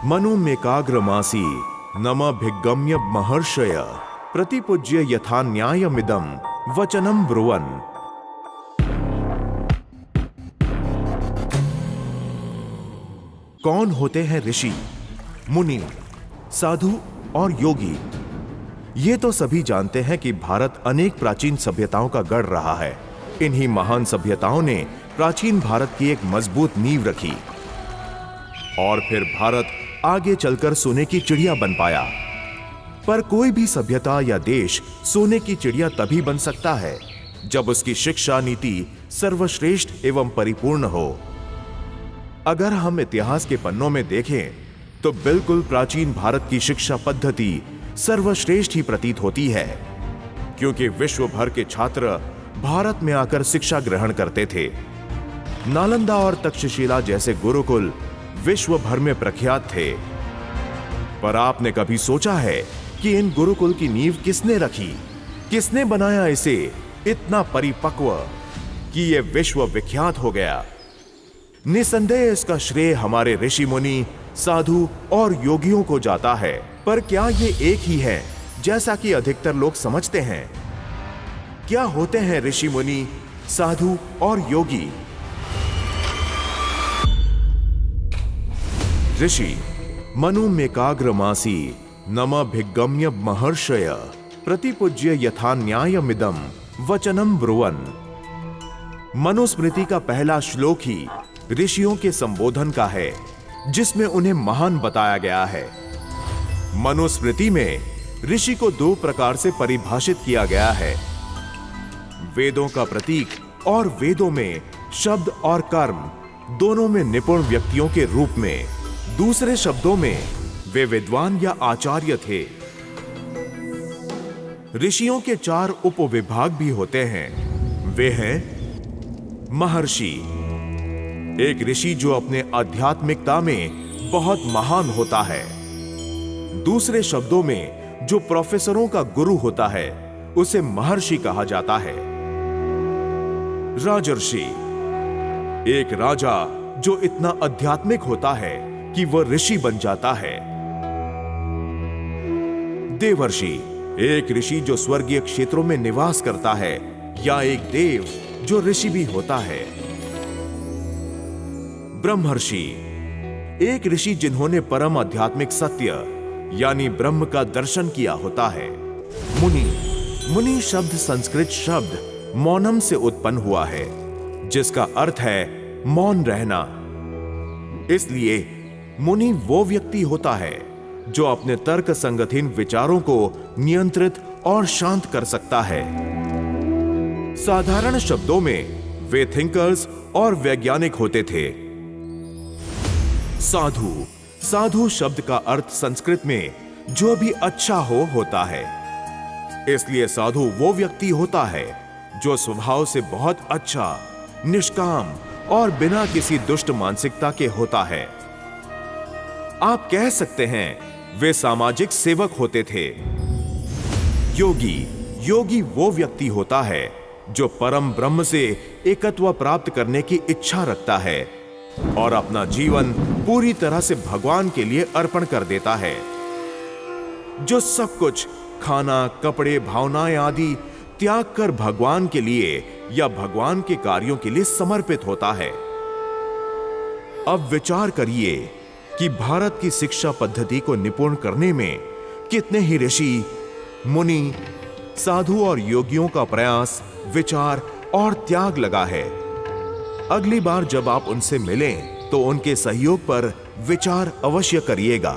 मनु मेकाग्रमासी नमभिगम्य महर्षय प्रतिपूज्य यथा न्यायमिदं वचनं ब्रुवन्। कौन होते हैं ऋषि, मुनि, साधु और योगी? ये तो सभी जानते हैं कि भारत अनेक प्राचीन सभ्यताओं का गढ़ रहा है। इन्हीं महान सभ्यताओं ने प्राचीन भारत की एक मजबूत नींव रखी और फिर भारत आगे चलकर सोने की चिड़िया बन पाया। पर कोई भी सभ्यता या देश सोने की चिड़िया तभी बन सकता है जब उसकी शिक्षा नीति सर्वश्रेष्ठ एवं परिपूर्ण हो। अगर हम इतिहास के पन्नों में देखें तो बिल्कुल प्राचीन भारत की शिक्षा पद्धति सर्वश्रेष्ठ ही प्रतीत होती है, क्योंकि विश्व भर के छात्र भारत में आकर शिक्षा ग्रहण करते थे। नालंदा और तक्षशिला जैसे गुरुकुल विश्व भर में प्रख्यात थे। पर आपने कभी सोचा है कि इन गुरुकुल की नींव किसने रखी? किसने बनाया इसे इतना परिपक्व कि यह विश्व विख्यात हो गया? निसंदेह इसका श्रेय हमारे ऋषि मुनि, साधु और योगियों को जाता है। पर क्या ये एक ही है जैसा कि अधिकतर लोग समझते हैं? क्या होते हैं ऋषि मुनि, साधु और योगी? ऋषि मनु मेकाग्रमासी नमभिगम्य महर्षय प्रतिपूज्य यथा न्यायमिदं वचनं ब्रुवन्। मनुस्मृति का पहला श्लोक ही ऋषियों के संबोधन का है, जिसमें उन्हें महान बताया गया है। मनुस्मृति में ऋषि को दो प्रकार से परिभाषित किया गया है, वेदों का प्रतीक और वेदों में शब्द और कर्म दोनों में निपुण व्यक्तियों के रूप में। दूसरे शब्दों में वे विद्वान या आचार्य थे। ऋषियों के 4 उपविभाग भी होते हैं। वे हैं महर्षि, एक ऋषि जो अपने आध्यात्मिकता में बहुत महान होता है। दूसरे शब्दों में जो प्रोफेसरों का गुरु होता है उसे महर्षि कहा जाता है। राजर्षि, एक राजा जो इतना आध्यात्मिक होता है कि वह ऋषि बन जाता है। देवर्षि, एक ऋषि जो स्वर्गीय क्षेत्रों में निवास करता है, या एक देव जो ऋषि भी होता है। ब्रह्मर्षि, एक ऋषि जिन्होंने परम आध्यात्मिक सत्य यानी ब्रह्म का दर्शन किया होता है। मुनि, मुनि शब्द संस्कृत शब्द मौनम से उत्पन्न हुआ है, जिसका अर्थ है मौन रहना। इसलिए मुनि वो व्यक्ति होता है जो अपने तर्क संगतहीन विचारों को नियंत्रित और शांत कर सकता है। साधारण शब्दों में वे थिंकर्स और वैज्ञानिक होते थे। साधु, साधु शब्द का अर्थ संस्कृत में जो भी अच्छा हो होता है। इसलिए साधु वो व्यक्ति होता है जो स्वभाव से बहुत अच्छा, निष्काम और बिना किसी दुष्ट मानसिकता के होता है। आप कह सकते हैं वे सामाजिक सेवक होते थे। योगी, योगी वो व्यक्ति होता है जो परम ब्रह्म से एकत्व प्राप्त करने की इच्छा रखता है और अपना जीवन पूरी तरह से भगवान के लिए अर्पण कर देता है, जो सब कुछ खाना, कपड़े, भावनाएं आदि त्याग कर भगवान के लिए या भगवान के कार्यों के लिए समर्पित होता है। अब विचार करिए कि भारत की शिक्षा पद्धति को निपुण करने में कितने ही ऋषि, मुनि, साधु और योगियों का प्रयास, विचार और त्याग लगा है। अगली बार जब आप उनसे मिलें तो उनके सहयोग पर विचार अवश्य करिएगा।